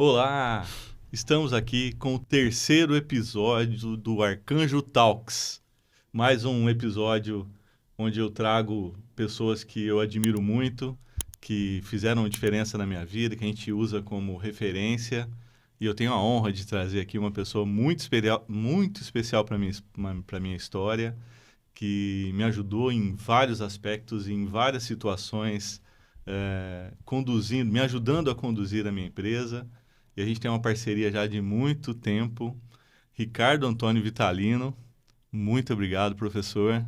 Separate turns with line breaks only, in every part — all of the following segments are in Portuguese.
Olá! Estamos aqui com o terceiro episódio do Arcanjo Talks. Mais um episódio onde eu trago pessoas que eu admiro muito, que fizeram diferença na minha vida, que a gente usa como referência. E eu tenho a honra de trazer aqui uma pessoa muito especial para minha história, que me ajudou em vários aspectos, em várias situações, me ajudando a conduzir a minha empresa. E a gente tem uma parceria já de muito tempo. Ricardo Antônio Vitalino, muito obrigado, professor.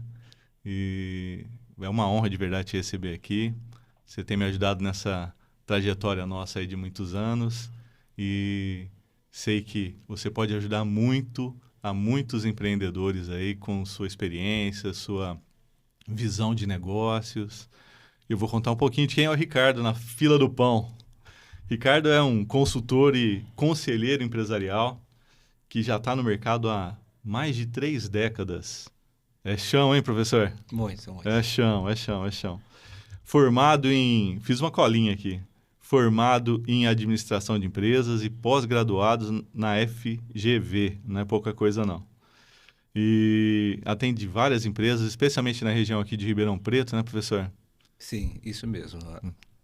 E é uma honra de verdade te receber aqui. Você tem me ajudado nessa trajetória nossa aí de muitos anos. E sei que você pode ajudar muito a muitos empreendedores aí com sua experiência, sua visão de negócios. Eu vou contar um pouquinho de quem é o Ricardo na fila do pão. Ricardo é um consultor e conselheiro empresarial que já está no mercado há mais de 3 décadas. É chão, hein, professor?
Muito.
É chão. Fiz uma colinha aqui. Formado em administração de empresas e pós-graduado na FGV. Não é pouca coisa, não. E atende várias empresas, especialmente na região aqui de Ribeirão Preto, né, professor?
Sim, isso mesmo.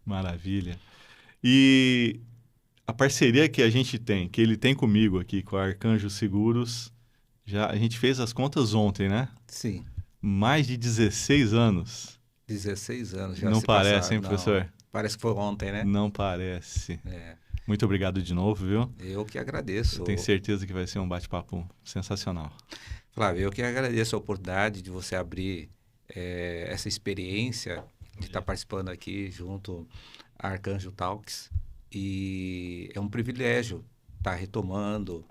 Maravilha. E a parceria que a gente tem, que ele tem comigo aqui, com a Arcanjo Seguros, a gente fez as contas ontem, né?
Sim,
Mais de 16 anos.
16 anos já
Não
se
parece,
passaram.
hein, professor?
Não, parece que foi ontem, né?
Não parece.
É,
Muito obrigado de novo, viu?
eu que agradeço.
Eu tenho certeza que vai ser um bate-papo sensacional.
Flávio, eu que agradeço a oportunidade de você abrir essa experiência de estar participando aqui junto à Arcanjo Talks. E é um privilégio estar retomando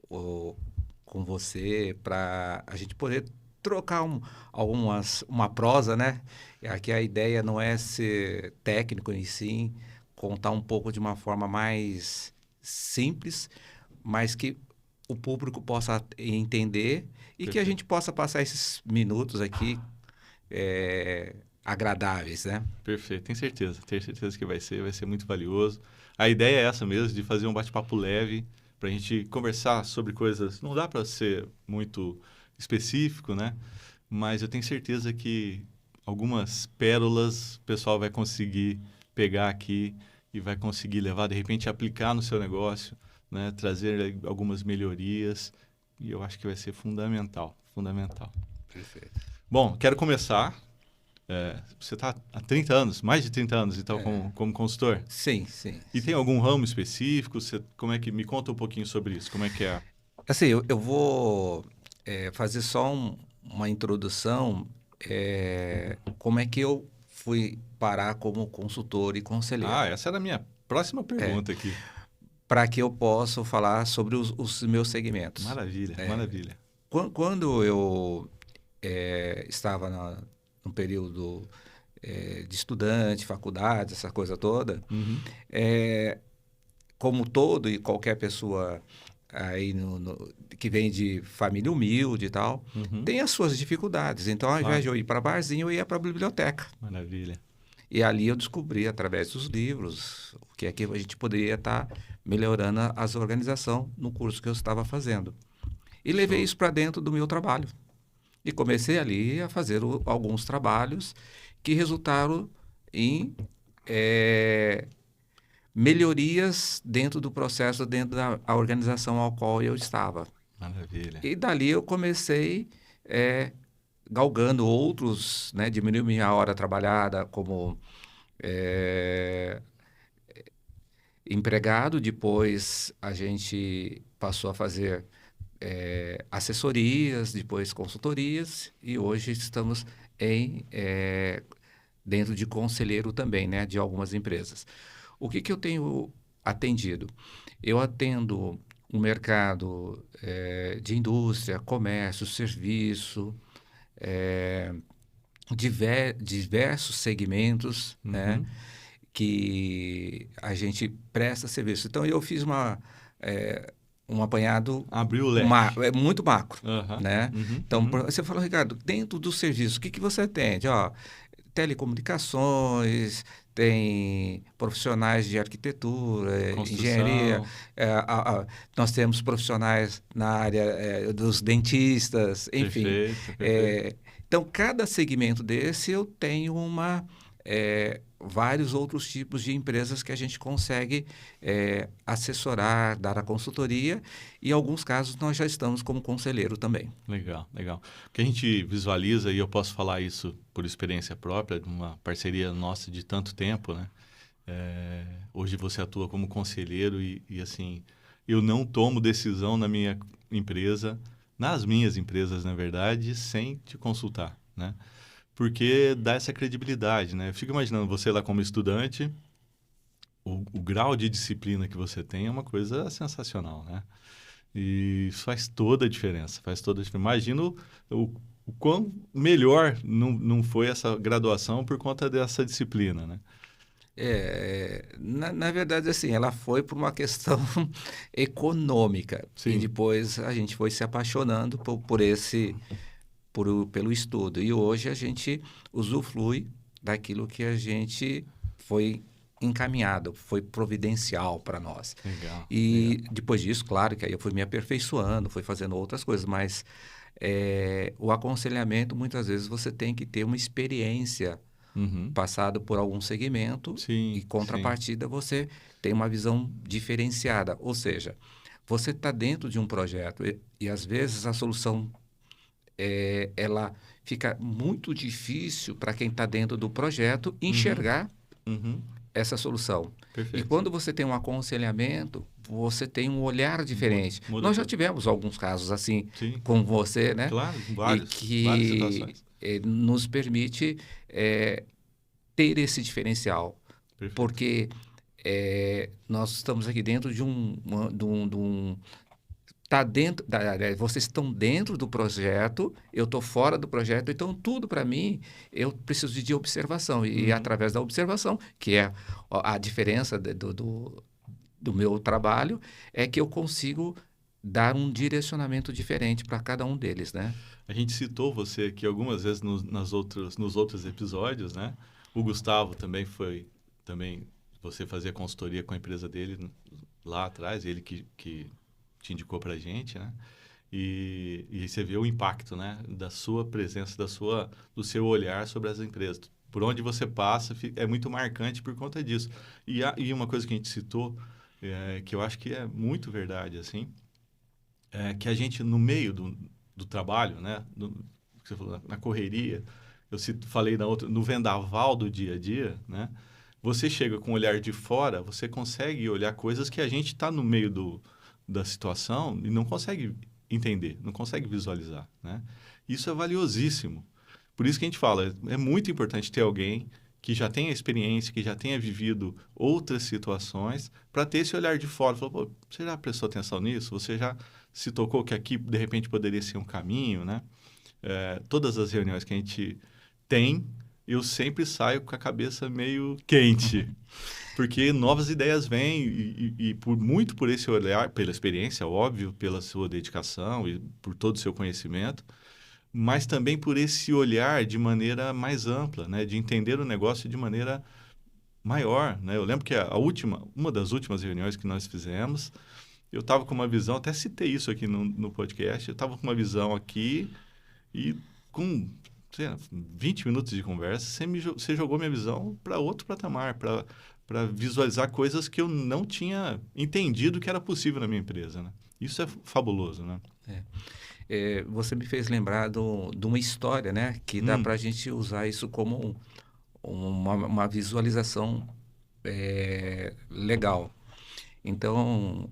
com você para a gente poder trocar uma prosa, né? Aqui a ideia não é ser técnico em si, contar um pouco de uma forma mais simples, mas que o público possa entender e que a gente possa passar esses minutos aqui agradáveis, né?
Perfeito, tenho certeza que vai ser muito valioso. A ideia é essa mesmo, de fazer um bate-papo leve, para a gente conversar sobre coisas. Não dá para ser muito específico, né? Mas eu tenho certeza que algumas pérolas o pessoal vai conseguir pegar aqui e vai conseguir levar, de repente, aplicar no seu negócio, né? Trazer algumas melhorias. E eu acho que vai ser fundamental.
Perfeito.
Bom, quero começar. Você está há 30 anos, mais de 30 anos, então, como consultor?
Sim.
E tem algum ramo específico? Como é que me conta um pouquinho sobre isso? Como é que é?
Assim, eu vou fazer só uma introdução, como é que eu fui parar como consultor e conselheiro.
Essa era a minha próxima pergunta aqui.
Para que eu possa falar sobre os meus segmentos.
Maravilha.
Quando eu estava no período de estudante, faculdade, essa coisa toda, como todo e qualquer pessoa aí que vem de família humilde e tal, tem as suas dificuldades. Então, ao invés de eu ir para barzinho, eu ia para a biblioteca.
Maravilha.
E ali eu descobri, através dos livros, o que é que a gente poderia estar melhorando a organização no curso que eu estava fazendo. E levei isso para dentro do meu trabalho. E comecei ali a fazer alguns trabalhos que resultaram em melhorias dentro do processo, dentro da organização ao qual eu estava.
Maravilha.
E dali eu comecei galgando outros, né, diminuiu minha hora trabalhada como empregado. Depois a gente passou a fazer assessorias, depois consultorias, e hoje estamos dentro de conselheiro também, né, de algumas empresas. O que eu tenho atendido? Eu atendo um mercado de indústria, comércio, serviço, diversos segmentos, né, que a gente presta serviço. Então, eu fiz um apanhado...
Abriu o leque.
Muito macro, né? Então, você falou, Ricardo, dentro do serviço, o que você atende? Telecomunicações, tem profissionais de arquitetura, engenharia,
Construção.
nós temos profissionais na área dos dentistas, enfim.
Perfeito, perfeito.
Então, cada segmento desse eu tenho vários outros tipos de empresas que a gente consegue assessorar, dar a consultoria e, em alguns casos, nós já estamos como conselheiro também.
Legal, legal. O que a gente visualiza, e eu posso falar isso por experiência própria, de uma parceria nossa de tanto tempo, né? Hoje você atua como conselheiro e, assim, eu não tomo decisão na minha empresa, nas minhas empresas, na verdade, sem te consultar, né? Porque dá essa credibilidade, né? Eu fico imaginando você lá como estudante, o grau de disciplina que você tem é uma coisa sensacional, né? E isso faz toda a diferença, faz toda a diferença. Imagino o quão melhor não foi essa graduação por conta dessa disciplina, né?
Na verdade, assim, ela foi por uma questão econômica e
Sim.
depois a gente foi se apaixonando pelo estudo. E hoje a gente usufrui daquilo que a gente foi encaminhado, foi providencial para nós.
Legal, legal.
E depois disso, claro, que aí eu fui me aperfeiçoando, fui fazendo outras coisas, mas o aconselhamento, muitas vezes, você tem que ter uma experiência
Uhum.
passado por algum segmento e,
Sim, sim.
contrapartida, você tem uma visão diferenciada. Ou seja, você está dentro de um projeto e às vezes, a solução ela fica muito difícil para quem está dentro do projeto
Uhum.
enxergar
Uhum.
essa solução. E
Perfeito.
quando você tem um aconselhamento, você tem um olhar diferente.
Muda
Nós já
tudo.
tivemos alguns casos assim
Sim,
com você, né?
claro,
E
várias
que
situações.
nos permite ter esse diferencial,
Perfeito.
porque nós estamos aqui dentro de um tá dentro, vocês estão dentro do projeto, eu estou fora do projeto, então tudo para mim eu preciso de observação e
Uhum.
através da observação, que é a diferença do meu trabalho, é que eu consigo dar um direcionamento diferente para cada um deles, né?
A gente citou você aqui algumas vezes nos outros episódios, né? O Gustavo também também você fazia consultoria com a empresa dele lá atrás, ele que te indicou pra gente, né? E você vê o impacto, né? Da sua presença, do seu olhar sobre as empresas. Por onde você passa, é muito marcante por conta disso. E uma coisa que a gente citou, que eu acho que é muito verdade, assim, que a gente, no meio do trabalho, né? Que você falou, na correria, falei na outra, no vendaval do dia a dia, né? Você chega com o olhar de fora, você consegue olhar coisas que a gente está no meio da situação e não consegue entender, não consegue visualizar, né? Isso é valiosíssimo. Por isso que a gente fala, é muito importante ter alguém que já tenha experiência, que já tenha vivido outras situações, para ter esse olhar de fora. Falou, pô, você já prestou atenção nisso? Você já se tocou que aqui, de repente, poderia ser um caminho, né? Todas as reuniões que a gente tem, eu sempre saio com a cabeça meio quente, porque novas ideias vêm e muito por esse olhar, pela experiência, óbvio, pela sua dedicação e por todo o seu conhecimento, mas também por esse olhar de maneira mais ampla, né? De entender o negócio de maneira maior, né? Eu lembro que uma das últimas reuniões que nós fizemos, eu estava com uma visão, até citei isso aqui no podcast, eu estava com uma visão aqui e com, sei lá, 20 minutos de conversa, você jogou minha visão para outro patamar, para visualizar coisas que eu não tinha entendido que era possível na minha empresa, né? Isso é fabuloso, né?
Você me fez lembrar de uma história, né? Que dá para a gente usar isso como uma visualização legal. Então,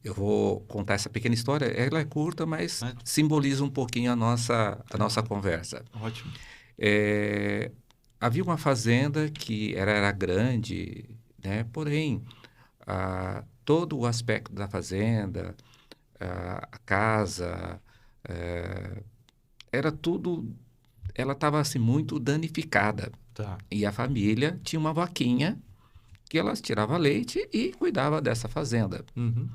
eu vou contar essa pequena história. Ela é curta, mas
Mas,
simboliza um pouquinho a nossa
tranquilo.
conversa.
Ótimo.
Havia uma fazenda que era grande, né? Porém, todo o aspecto da fazenda, a casa, era tudo, ela estava assim muito danificada.
Tá.
E a família tinha uma vaquinha que elas tirava leite e cuidava dessa fazenda.
Uhum.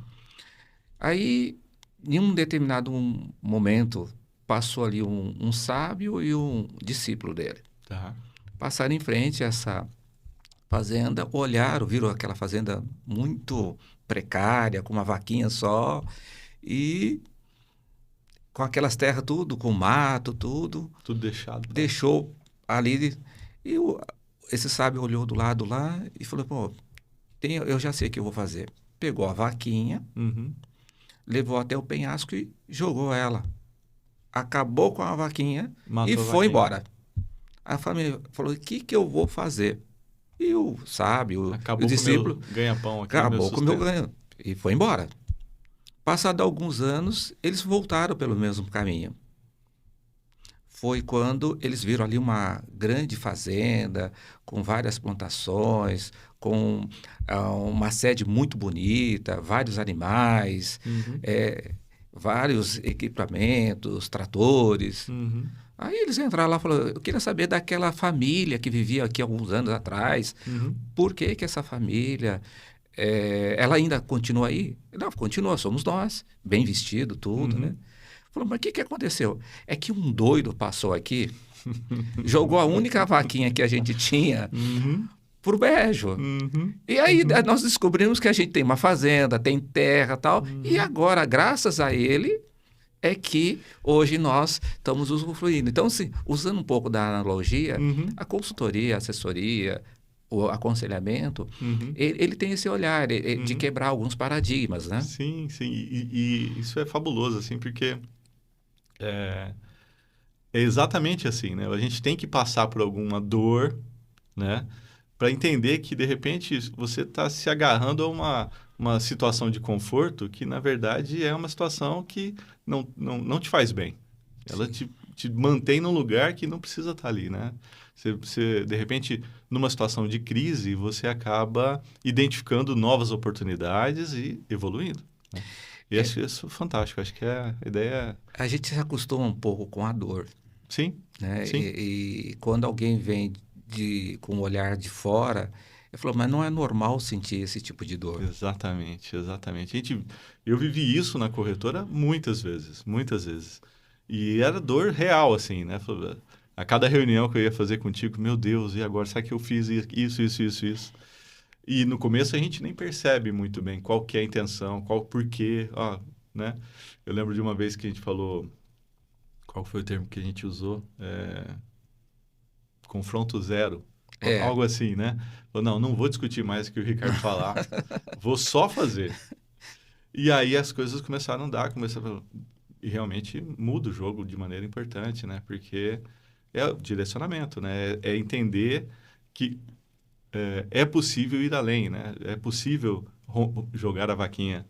Aí, em um determinado momento, passou ali um sábio e um discípulo dele.
Tá.
Passaram em frente a fazenda, olharam, viram aquela fazenda muito precária, com uma vaquinha só, e com aquelas terras tudo, com mato, tudo,
Tudo deixado.
deixou ali. E esse sábio olhou do lado lá e falou, pô, eu já sei o que eu vou fazer. Pegou a vaquinha,
Uhum.
levou até o penhasco e jogou ela. Acabou com a vaquinha e
Matou a
foi
vaquinha.
embora. A família falou, o que eu vou fazer? E o sábio, o
Acabou com o
discípulo,
meu ganha-pão aqui, meu
acabou com o meu
sustento.
ganho e foi embora. Passado alguns anos, eles voltaram pelo mesmo caminho. Foi quando eles viram ali uma grande fazenda, com várias plantações, com uma sede muito bonita, vários animais,
Uhum.
vários equipamentos, tratores.
Uhum.
Aí eles entraram lá e falaram, eu queria saber daquela família que vivia aqui alguns anos atrás,
Uhum.
por que que essa família, ela ainda continua aí? Não, continua, somos nós, bem vestido, tudo, né?
Uhum.
Falou, mas o que que aconteceu? É que um doido passou aqui, jogou a única vaquinha que a gente tinha
Uhum.
pro brejo.
Uhum.
E aí
Uhum.
nós descobrimos que a gente tem uma fazenda, tem terra e tal, e
Uhum.
agora, graças a ele, é que hoje nós estamos usufruindo. Então, assim, usando um pouco da analogia,
Uhum.
a consultoria, a assessoria, o aconselhamento,
Uhum.
ele tem esse olhar de
Uhum.
quebrar alguns paradigmas, né?
Sim, sim. E isso é fabuloso, assim, porque é, é exatamente assim, né? A gente tem que passar por alguma dor, né? Para entender que, de repente, você está se agarrando a uma situação de conforto que, na verdade, é uma situação que não te faz bem. Ela
Sim.
te mantém num lugar que não precisa estar ali, né? De repente, numa situação de crise, você acaba identificando novas oportunidades e evoluindo, né? E
É,
acho isso fantástico. Acho que a ideia...
a gente se acostuma um pouco com a dor,
Sim,
né?
sim.
E quando alguém vem com o olhar de fora, eu falo, mas não é normal sentir esse tipo de dor.
Exatamente, exatamente. Eu vivi isso na corretora muitas vezes, muitas vezes. E era dor real, assim, né? A cada reunião que eu ia fazer contigo, meu Deus, e agora? Será que eu fiz isso? E no começo a gente nem percebe muito bem qual que é a intenção, qual o porquê, ó, né? Eu lembro de uma vez que a gente falou, qual foi o termo que a gente usou? Confronto zero,
É,
algo assim, né? Falou, não vou discutir mais o que o Ricardo falar, vou só fazer. E aí as coisas começaram a andar, e realmente muda o jogo de maneira importante, né? Porque é o direcionamento, né? É entender que é possível ir além, né? É possível jogar a vaquinha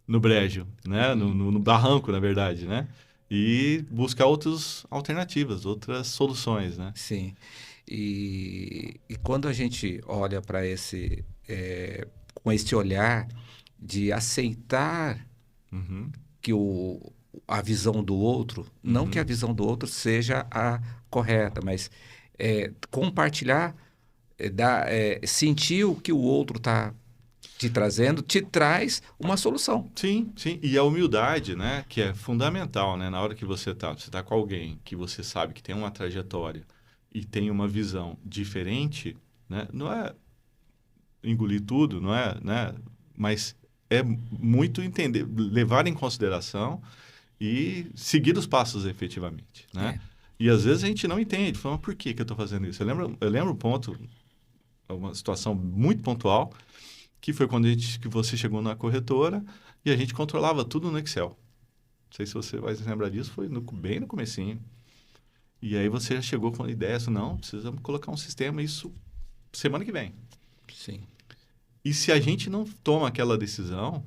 no brejo, né? No barranco, na verdade, né? E buscar outras alternativas, outras soluções, né?
sim. E quando a gente olha para com esse olhar de aceitar
Uhum,
que a visão do outro, não que a
uhum.
visão do outro seja a correta, mas compartilhar, sentir o que o outro está te trazendo, te traz uma solução.
Sim, sim. E a humildade, né? Que é fundamental, né? Na hora que você tá com alguém que você sabe que tem uma trajetória e tem uma visão diferente, né? Não é engolir tudo, não é, né? Mas é muito entender, levar em consideração e seguir os passos efetivamente, né?
É,
E às vezes a gente não entende, fala, mas por que que eu estou fazendo isso? Eu lembro um ponto, uma situação muito pontual, que foi quando que você chegou na corretora e a gente controlava tudo no Excel. Não sei se você vai se lembrar disso, foi bem no comecinho. E aí você chegou com a ideia, assim, não, precisamos colocar um sistema, isso semana que vem.
sim.
E se a gente não toma aquela decisão,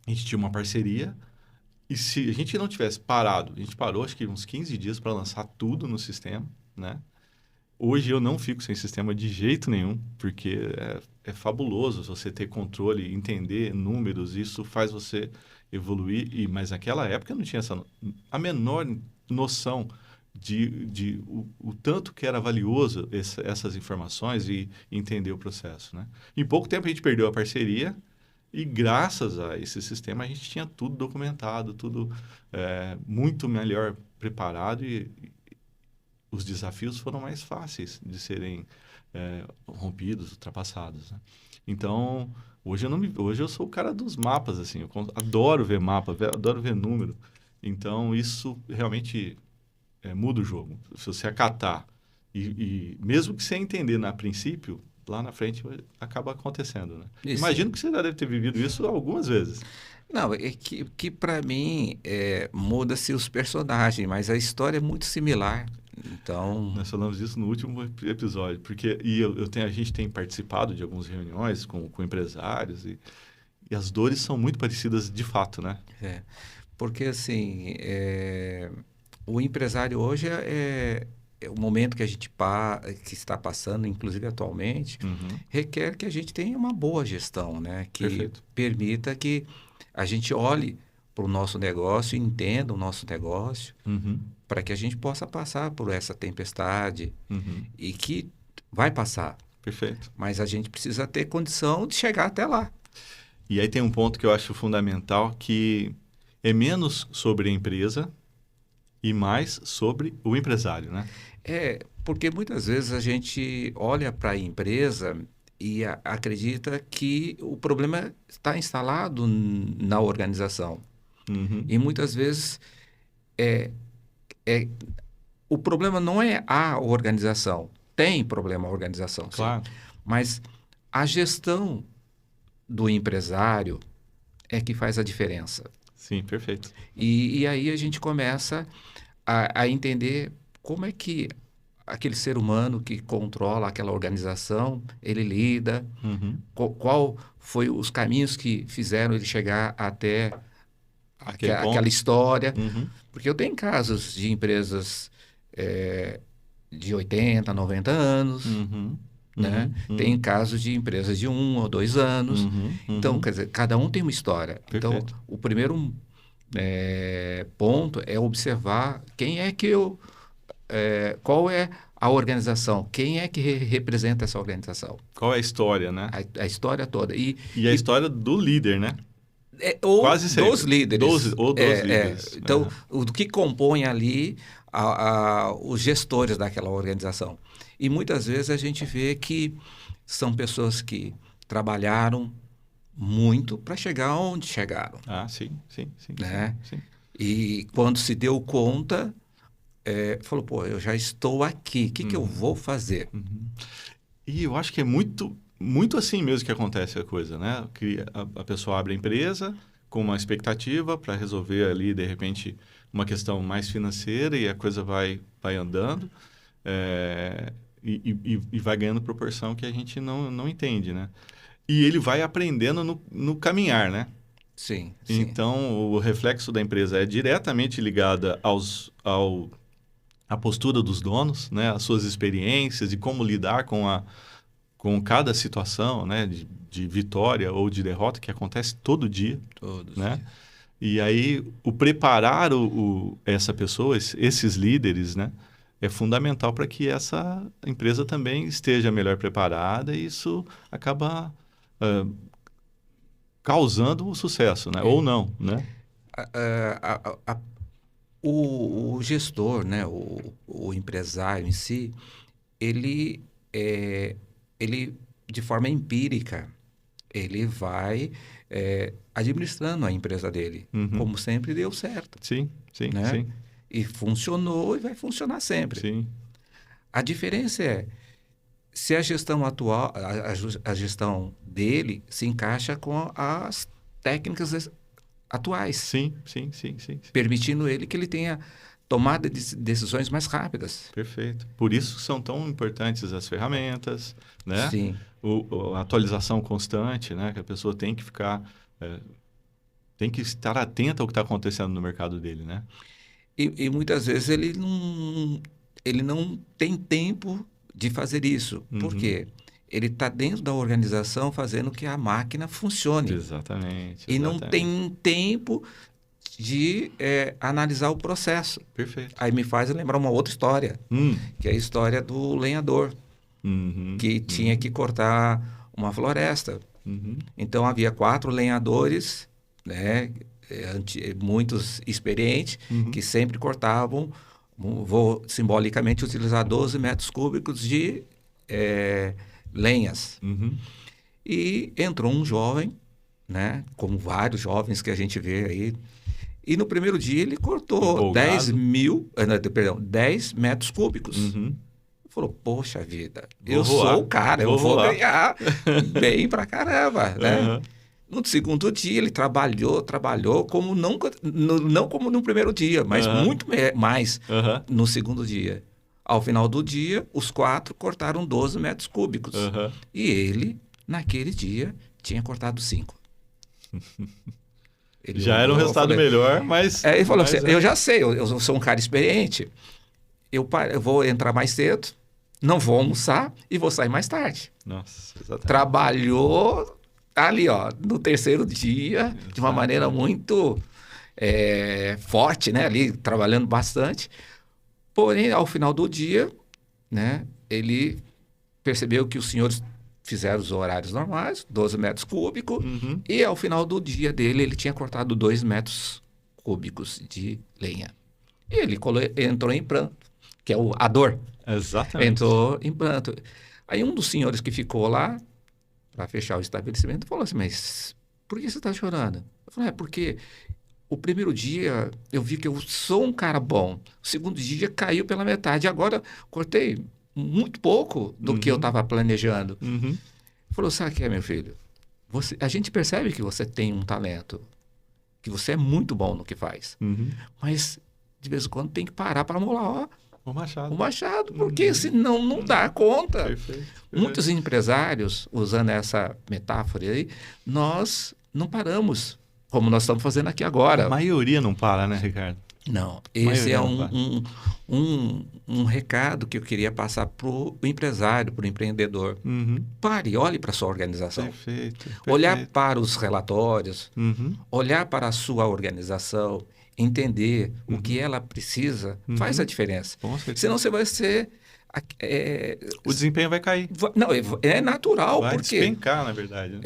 a gente tinha uma parceria, e se a gente não tivesse parado, a gente parou acho que uns 15 dias para lançar tudo no sistema, né? Hoje eu não fico sem sistema de jeito nenhum, porque é fabuloso você ter controle, entender números, isso faz você evoluir. Mas naquela época eu não tinha a menor noção de o tanto que era valioso essas informações e entender o processo, né? Em pouco tempo a gente perdeu a parceria e graças a esse sistema a gente tinha tudo documentado, tudo muito melhor preparado e os desafios foram mais fáceis de serem rompidos, ultrapassados, né? Então, hoje eu sou o cara dos mapas, assim, eu adoro ver mapa, adoro ver número. Então, isso realmente muda o jogo. Se você acatar e mesmo que você entender a princípio, lá na frente acaba acontecendo, né?
Isso.
Imagino que você já deve ter vivido isso algumas vezes.
Não, é que para mim muda-se os personagens, mas a história é muito similar. Então,
Nós falamos disso no último episódio, porque a gente tem participado de algumas reuniões com empresários e as dores são muito parecidas de fato, né?
porque assim, o empresário hoje é o momento que a gente que está passando, inclusive atualmente,
Uhum.
requer que a gente tenha uma boa gestão, né? Que
Perfeito.
permita que a gente olhe para o nosso negócio, entenda o nosso negócio,
Uhum.
para que a gente possa passar por essa tempestade
Uhum.
e que vai passar.
Perfeito.
Mas a gente precisa ter condição de chegar até lá.
E aí tem um ponto que eu acho fundamental, que é menos sobre a empresa e mais sobre o empresário, né?
Porque muitas vezes a gente olha para a empresa e acredita que o problema está instalado na organização.
Uhum.
E muitas vezes o problema não é a organização. Tem problema a organização, sim.
Claro.
Mas a gestão do empresário é que faz a diferença.
Sim, perfeito.
E aí a gente começa a entender como é que aquele ser humano que controla aquela organização, ele lida,
Uhum.
qual foi os caminhos que fizeram ele chegar até
Aquele
aquela
ponto.
história.
Uhum.
Porque eu tenho casos de empresas de 80, 90 anos,
Uhum.
né?
Uhum.
Tem casos de empresas de 1 ou 2 anos.
Uhum.
Então,
Uhum.
quer dizer, cada um tem uma história.
Perfeito.
Então, o primeiro ponto é observar quem é que qual é a organização, quem é que representa essa organização,
Qual é a história, né?
a história toda.
E a história do líder, né?
Ou
Quase sempre.
dos líderes.
Dos líderes.
Então, o que compõe ali os gestores daquela organização. E muitas vezes a gente vê que são pessoas que trabalharam muito para chegar onde chegaram.
Ah, sim, sim, sim.
Né?
Sim.
E quando se deu conta, falou, pô, eu já estou aqui, o que eu vou fazer?
Uhum. E eu acho que é muito, muito assim mesmo que acontece a coisa, né? Que a pessoa abre a empresa com uma expectativa para resolver ali, de repente, uma questão mais financeira e a coisa vai andando e vai ganhando proporção que a gente não entende, né? E ele vai aprendendo no caminhar, né?
Sim, sim.
Então, o reflexo da empresa é diretamente ligada à postura dos donos, né? As suas experiências e como lidar com cada situação, né? De vitória ou de derrota que acontece todo dia,
Todos,
né? E aí, o preparar essa pessoa, esses líderes, né? É fundamental para que essa empresa também esteja melhor preparada e isso acaba causando o sucesso, né? Ou não, né?
O gestor, né, o empresário em si, ele, de forma empírica, ele vai administrando a empresa dele.
Uhum.
Como sempre deu certo.
Sim, sim,
né?
sim.
E funcionou e vai funcionar sempre.
Sim.
A diferença é se a gestão atual, a gestão dele se encaixa com as técnicas atuais,
Sim, sim, sim, sim.
permitindo ele que ele tenha tomada de decisões mais rápidas.
Perfeito. Por isso são tão importantes as ferramentas, né?
Sim.
A atualização constante, né? Que a pessoa tem que ficar, tem que estar atenta ao que está acontecendo no mercado dele, né?
E muitas vezes ele não tem tempo de fazer isso. Por quê? Ele está dentro da organização fazendo que a máquina funcione.
Exatamente.
E não tem tempo de analisar o processo.
Perfeito.
Aí me faz lembrar uma outra história, que é a história do lenhador, que tinha que cortar uma floresta. Então, havia 4 lenhadores, né, muitos experientes, que sempre cortavam, vou simbolicamente utilizar 12 metros cúbicos de lenhas.
Uhum.
E entrou um jovem, né, como vários jovens que a gente vê aí, e no primeiro dia ele cortou
Empolgado.
10 metros cúbicos.
Uhum.
Falou, poxa vida,
Vou
eu
voar,
sou o cara, eu
vou
vou
voar.
ganhar bem pra caramba, né?
Aham.
No segundo dia ele trabalhou como nunca, não como no primeiro dia, mas
Aham.
muito mais
Aham.
no segundo dia. Ao final do dia, os 4 cortaram 12 metros cúbicos.
Aham.
E ele, naquele dia, tinha cortado 5. Ele
Já era um
olhou, eu
resultado
falei-
melhor, mas...
Ele falou
mas
assim, eu já sei, eu sou um cara experiente, eu vou entrar mais cedo, não vou almoçar e vou sair mais tarde.
Nossa, exatamente.
Trabalhou ali, ó, no terceiro dia, de uma maneira muito forte, né? Ali, trabalhando bastante. Porém, ao final do dia, né? Ele percebeu que os senhores fizeram os horários normais, 12 metros cúbicos,
Uhum.
e ao final do dia dele, ele tinha cortado 2 metros cúbicos de lenha. E ele entrou em pranto, que é a dor.
Exatamente.
Entrou em pranto. Aí um dos senhores que ficou lá para fechar o estabelecimento falou assim, mas por que você está chorando? Eu falei, porque o primeiro dia eu vi que eu sou um cara bom. O segundo dia caiu pela metade. Agora cortei muito pouco do que eu estava planejando.
Uhum.
Ele falou, sabe o que é, meu filho? A gente percebe que você tem um talento, que você é muito bom no que faz.
Uhum.
Mas de vez em quando tem que parar para molar
O Machado.
o machado, porque senão não dá conta.
Perfeito.
Muitos empresários, usando essa metáfora aí, nós não paramos, como nós estamos fazendo aqui agora.
A maioria não para, né, Ricardo?
Não, esse é
maioria não
um recado que eu queria passar para o empresário, para o empreendedor.
Uhum.
Pare, olhe para a sua organização.
Perfeito.
Olhar para os relatórios,
Uhum.
olhar para a sua organização, entender o que ela precisa, faz a diferença.
Com certeza.
Senão você vai ser...
O desempenho vai cair.
Não, é natural,
Vai
porque...
despencar, na verdade. Né?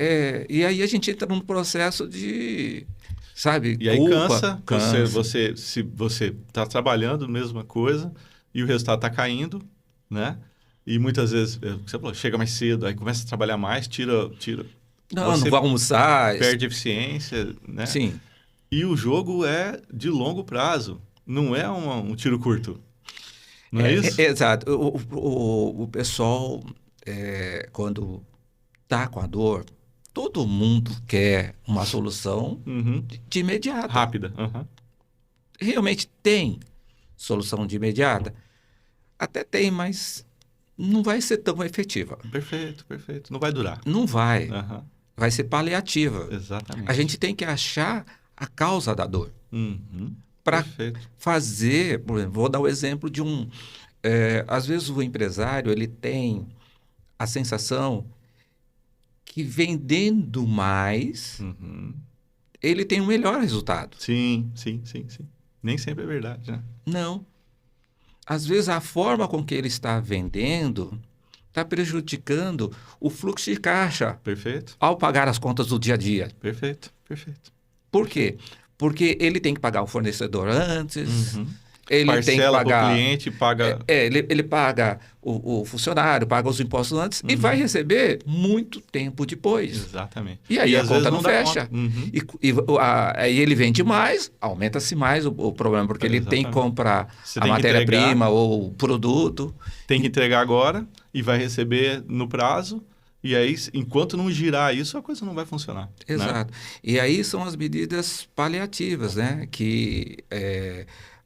E aí a gente entra num processo de, sabe,
E aí
culpa,
cansa. Se você está trabalhando a mesma coisa e o resultado está caindo, né? E muitas vezes, você falou, chega mais cedo, aí começa a trabalhar mais, tira.
Não
Você
vou almoçar.
perde eficiência, né?
Sim.
E o jogo é de longo prazo, não é um tiro curto. Não é isso?
Exato. O pessoal, quando está com a dor, todo mundo quer uma solução
Uhum.
de imediato.
Rápida. Uhum.
Realmente tem solução de imediata? Até tem, mas não vai ser tão efetiva.
Perfeito, perfeito. Não vai durar.
Não vai.
Uhum.
Vai ser paliativa.
Exatamente.
A gente tem que achar a causa da dor.
Uhum.
Para
Perfeito.
fazer, por exemplo, vou dar o exemplo de às vezes o empresário ele tem a sensação que vendendo mais,
Uhum.
ele tem um melhor resultado.
Sim. Nem sempre é verdade, né?
Não. Às vezes a forma com que ele está vendendo está prejudicando o fluxo de caixa
Perfeito,
ao pagar as contas do dia a dia.
perfeito.
Por quê? Porque ele tem que pagar o fornecedor antes, ele
Parcela
tem que
para o
pagar...
cliente, paga...
ele paga o funcionário, paga os impostos antes e vai receber muito tempo depois.
Exatamente.
E aí a
às vezes
conta não
dá
fecha.
conta. Uhum.
Aí ele vende mais, aumenta-se mais o problema, porque ele tem que
Exatamente.
comprar
Você
a
tem que
matéria-prima ou o produto.
Tem que entregar agora e vai receber no prazo. E aí, enquanto não girar isso, a coisa não vai funcionar. Né?
Exato. E aí são as medidas paliativas, né? Que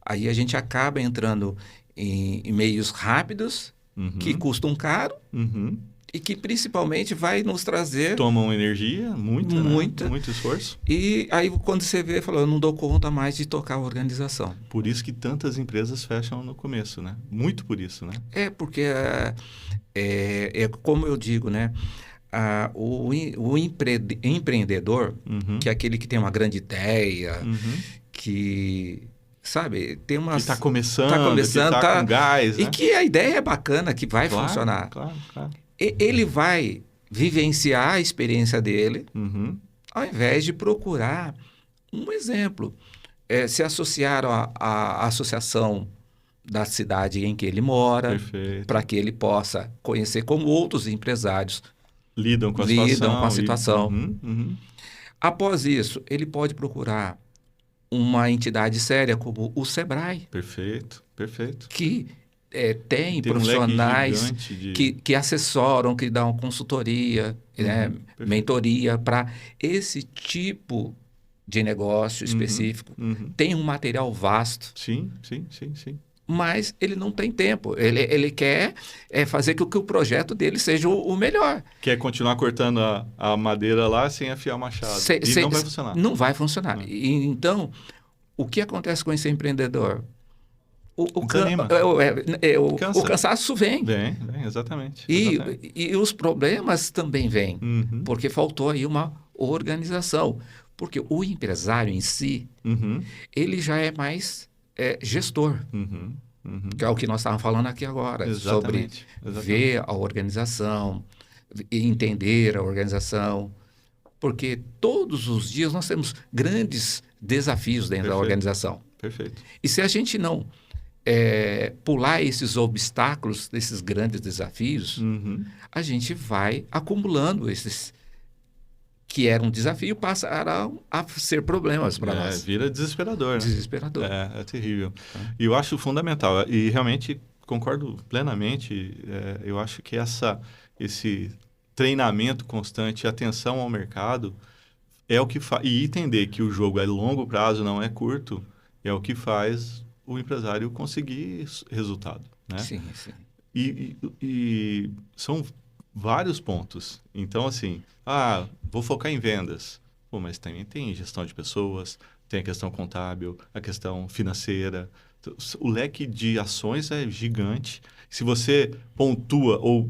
aí a gente acaba entrando em meios rápidos, que custam caro
Uhum.
e que principalmente vai nos trazer...
Tomam energia, muita.
Muita.
Né? Muito esforço.
E aí quando você vê, falou, eu não dou conta mais de tocar a organização.
Por isso que tantas empresas fecham no começo, né? Muito por isso, né?
Porque como eu digo, né? O empreendedor, que é aquele que tem uma grande ideia, que, sabe, tem umas...
Que está começando, que está com gás,
e
né?
que a ideia é bacana, que vai
Claro,
funcionar.
Claro.
Ele vai vivenciar a experiência dele,
Uhum.
ao invés de procurar um exemplo. Se associaram à associação da cidade em que ele mora,
Perfeito.
para que ele possa conhecer como outros empresários
Lidam com a
lidam com a
situação.
situação. Após isso, ele pode procurar uma entidade séria como o Sebrae,
Perfeito, perfeito.
que tem
Tem um leque
profissionais
gigante de...
que assessoram, que dão consultoria, né,
perfeito.
mentoria para esse tipo de negócio específico. Tem um material vasto,
Sim, sim, sim, sim.
mas ele não tem tempo. Ele quer fazer com que o projeto dele seja o melhor.
Quer continuar cortando a madeira lá sem afiar o machado. E não vai funcionar.
Não vai funcionar.
Não.
E, então, o que acontece com esse empreendedor? O
Cansa.
cansaço vem.
Vem, exatamente.
E os problemas também vêm, porque faltou aí uma organização. Porque o empresário em si, ele já é mais gestor, que é o que nós estávamos falando aqui agora, sobre ver a organização, entender a organização, porque todos os dias nós temos grandes desafios dentro da organização.
Perfeito.
E se a gente não pular esses obstáculos, esses grandes desafios, a gente vai acumulando esses que eram um desafio, passarão a ser problemas para nós.
Vira desesperador, né?
Desesperador.
É terrível. E eu acho fundamental, e realmente concordo plenamente, eu acho que esse treinamento constante, atenção ao mercado, é o que faz, e entender que o jogo é longo prazo, não é curto, é o que faz o empresário conseguir resultado, né?
Sim, sim.
E são vários pontos. Então, assim, vou focar em vendas. Pô, mas também tem gestão de pessoas, tem a questão contábil, a questão financeira. O leque de ações é gigante. Se você pontua ou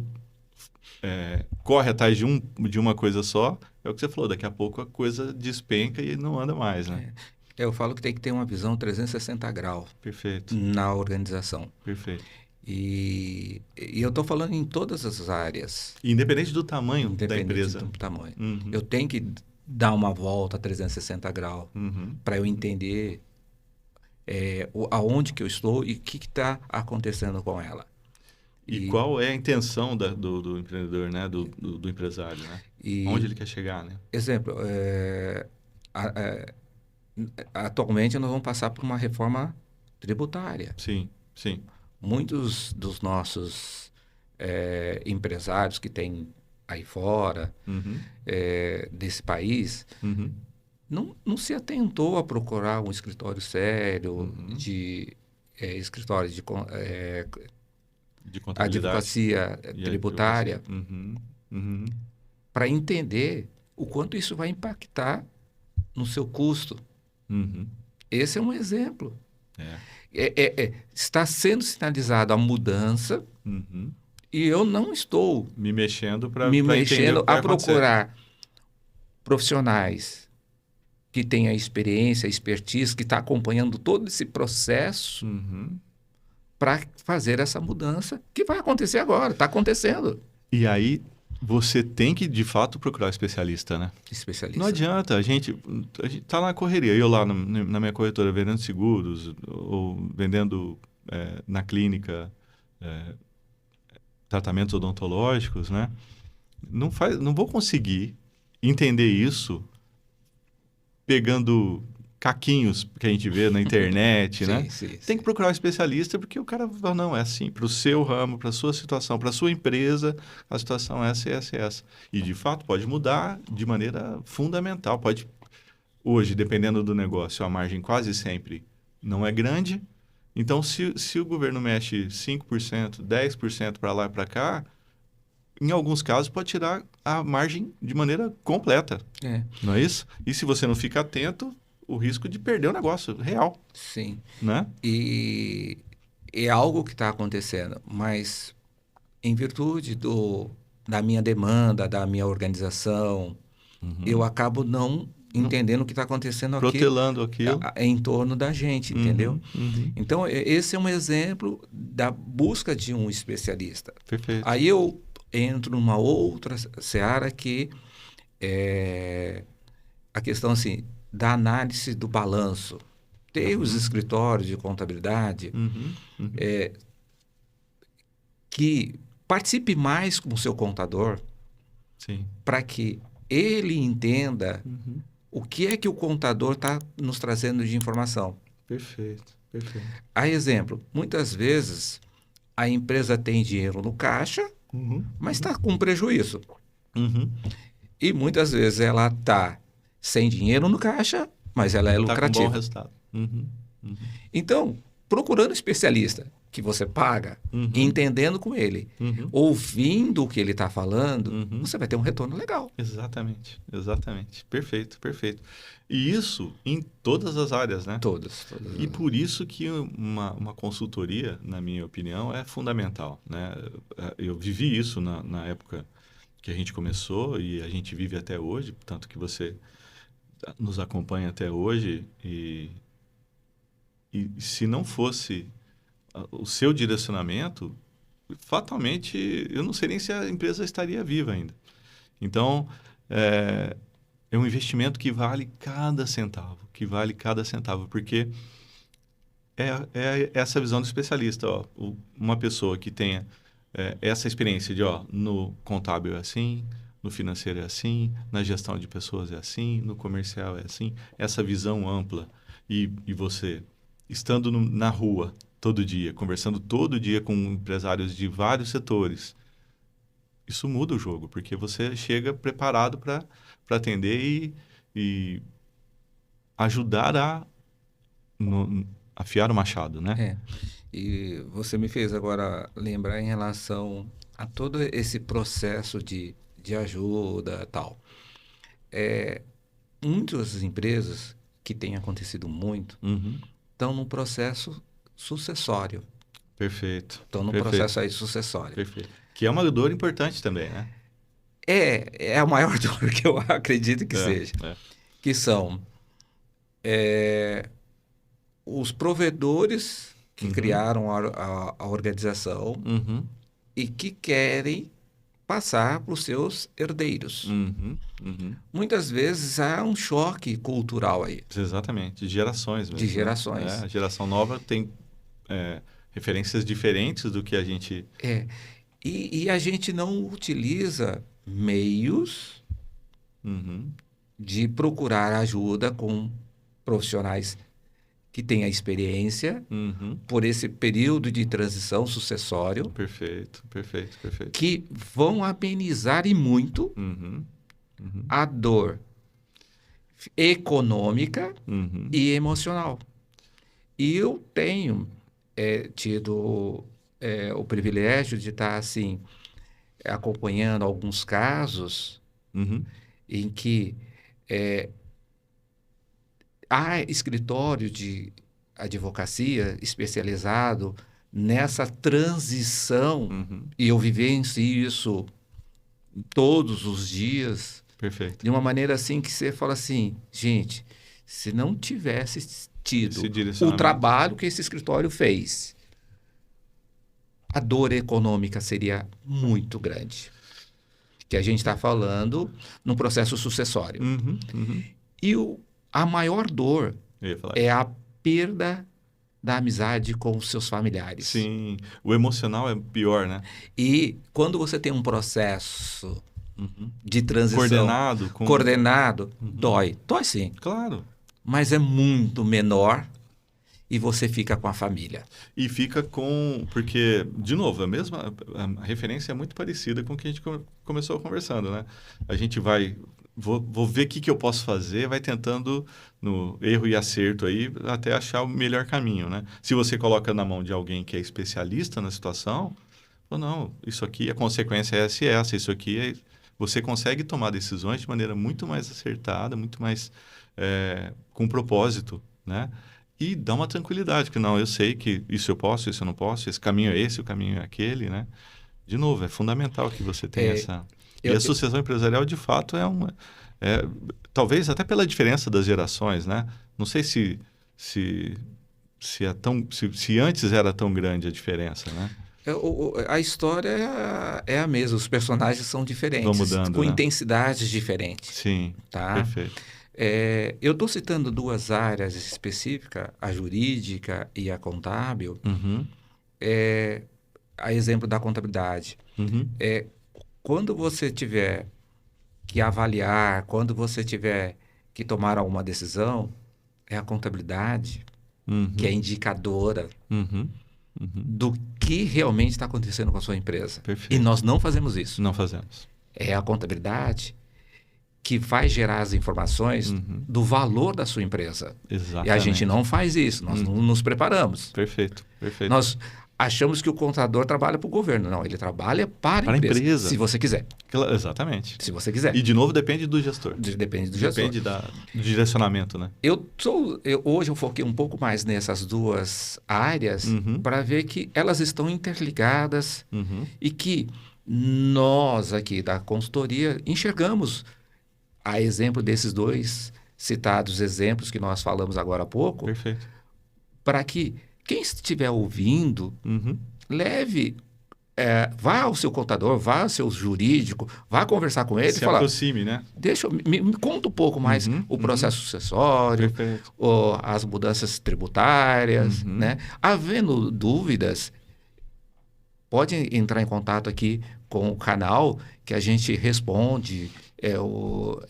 corre atrás de uma coisa só, é o que você falou, daqui a pouco a coisa despenca e não anda mais, né?
Eu falo que tem que ter uma visão 360 graus.
Perfeito.
Na organização.
Perfeito.
E eu estou falando em todas as áreas.
Independente do tamanho da empresa.
Do tamanho. Eu tenho que dar uma volta a 360 graus para eu entender aonde que eu estou e o que está acontecendo com ela.
E qual é a intenção do empreendedor, né? Do empresário, né? Onde ele quer chegar, né?
Exemplo, atualmente nós vamos passar por uma reforma tributária.
Sim, sim.
Muitos dos nossos empresários que tem aí fora, desse país, não se atentou a procurar um escritório sério, escritório de advocacia tributária, para entender o quanto isso vai impactar no seu custo. Esse é um exemplo. Está sendo sinalizada a mudança e eu não estou
me mexendo
a procurar profissionais que tenham experiência, expertise, que está acompanhando todo esse processo para fazer essa mudança que vai acontecer agora, está acontecendo.
E aí você tem que, de fato, procurar especialista, né?
Especialista.
Não adianta, a gente tá na correria. Eu lá na minha corretora vendendo seguros ou vendendo na clínica tratamentos odontológicos, né? Não vou conseguir entender isso pegando caquinhos que a gente vê na internet, né? Tem que procurar um especialista porque o cara fala, não, é assim, para o seu ramo, para a sua situação, para a sua empresa, a situação é essa, essa, essa. E, de fato, pode mudar de maneira fundamental. Hoje, dependendo do negócio, a margem quase sempre não é grande. Então, se o governo mexe 5%, 10% para lá e para cá, em alguns casos pode tirar a margem de maneira completa. Não é isso? E se você não fica atento, o risco de perder o negócio real.
Sim.
Né?
E é algo que está acontecendo, mas em virtude da minha demanda, da minha organização, eu acabo não entendendo o que está acontecendo
protelando aquilo
em torno da gente, entendeu? Então, esse é um exemplo da busca de um especialista.
Perfeito.
Aí eu entro numa outra seara que é a questão assim, da análise do balanço. Ter os escritórios de contabilidade que participe mais com o seu contador
Sim.
para que ele entenda o que é que o contador está nos trazendo de informação.
Perfeito, perfeito.
A exemplo, muitas vezes a empresa tem dinheiro no caixa, mas está com prejuízo. E muitas vezes ela está sem dinheiro no caixa, mas ela é
Tá com
lucrativa.
bom resultado.
Então, procurando um especialista que você paga, entendendo com ele, ouvindo o que ele está falando, você vai ter um retorno legal.
Exatamente, exatamente. Perfeito, perfeito. E isso em todas as áreas, né?
Todas.
E por isso que uma consultoria, na minha opinião, é fundamental, né? Eu vivi isso na época que a gente começou e a gente vive até hoje, tanto que você nos acompanha até hoje e se não fosse o seu direcionamento, fatalmente, eu não sei nem se a empresa estaria viva ainda. Então, é um investimento que vale cada centavo, porque é essa visão do especialista. Ó, uma pessoa que tenha essa experiência de, ó, no contábil é assim, no financeiro é assim, na gestão de pessoas é assim, no comercial é assim, essa visão ampla. E você, estando na rua todo dia, conversando todo dia com empresários de vários setores, isso muda o jogo, porque você chega preparado para atender e ajudar a afiar o machado, né?
E você me fez agora lembrar em relação a todo esse processo de ajuda e tal. Muitas empresas, que tem acontecido muito, estão num processo sucessório.
Perfeito.
Estão num processo aí sucessório.
Perfeito. Que é uma dor importante também, né?
É a maior dor que eu acredito que seja. Que são os provedores que criaram a organização e que querem passar para os seus herdeiros. Muitas vezes há um choque cultural aí.
Exatamente, de gerações mesmo.
De gerações.
Né? A geração nova tem referências diferentes do que a gente...
E a gente não utiliza meios de procurar ajuda com profissionais que tenham experiência por esse período de transição sucessório.
Perfeito.
Que vão amenizar e muito a dor econômica e emocional. E eu tenho tido o privilégio de estar assim acompanhando alguns casos em que há escritório de advocacia especializado nessa transição e eu vivencio isso todos os dias.
Perfeito.
De uma maneira assim que você fala assim, gente, se não tivesse tido o trabalho que esse escritório fez, a dor econômica seria muito grande. Que a gente está falando num processo sucessório. E a maior dor é a perda da amizade com os seus familiares.
Sim, o emocional é pior, né?
E quando você tem um processo de transição coordenado, dói sim.
Claro.
Mas é muito menor e você fica com a família.
E fica porque, de novo, a referência é muito parecida com o que a gente começou conversando, né? A gente vou ver o que eu posso fazer, vai tentando no erro e acerto aí até achar o melhor caminho, né? Se você coloca na mão de alguém que é especialista na situação, não, isso aqui, a consequência é essa, isso aqui você consegue tomar decisões de maneira muito mais acertada, muito mais com propósito, né? E dá uma tranquilidade, que não, eu sei que isso eu posso, isso eu não posso, esse caminho é esse, o caminho é aquele, né? De novo, é fundamental que você tenha essa... E a sucessão empresarial, de fato, talvez até pela diferença das gerações, né? Não sei se antes era tão grande a diferença, né?
A história é a mesma, os personagens são diferentes,
Vão mudando,
com
né?
intensidades diferentes.
Sim,
tá?
perfeito.
Eu estou citando duas áreas específicas, a jurídica e a contábil,
Uhum.
a exemplo da contabilidade.
Uhum.
Quando você tiver que avaliar, quando você tiver que tomar alguma decisão, é a contabilidade que é
Uhum.
indicadora
Uhum. Uhum.
do que realmente está acontecendo com a sua empresa. E
Perfeito.
nós não fazemos isso.
Não fazemos.
É a contabilidade que vai gerar as informações
Uhum.
do valor da sua empresa. E a
Exatamente.
gente não faz isso, nós não nos preparamos.
Perfeito. Perfeito.
Nós achamos que o contador trabalha para o governo. Não, ele trabalha para a empresa, se você quiser.
Exatamente.
Se você quiser.
E, de novo, depende do gestor.
Depende do gestor.
Depende do direcionamento, né?
Hoje eu foquei um pouco mais nessas duas áreas para ver que elas estão interligadas e que nós aqui da consultoria enxergamos, a exemplo desses dois citados exemplos que nós falamos agora há pouco,
Perfeito.
para que quem estiver ouvindo leve, vá ao seu contador, vá ao seu jurídico, vá conversar com ele e
Se
falar,
aproxime, né?
me conta um pouco mais o processo sucessório,
Perfeito.
as mudanças tributárias, né? Havendo dúvidas, pode entrar em contato aqui com o canal que a gente responde,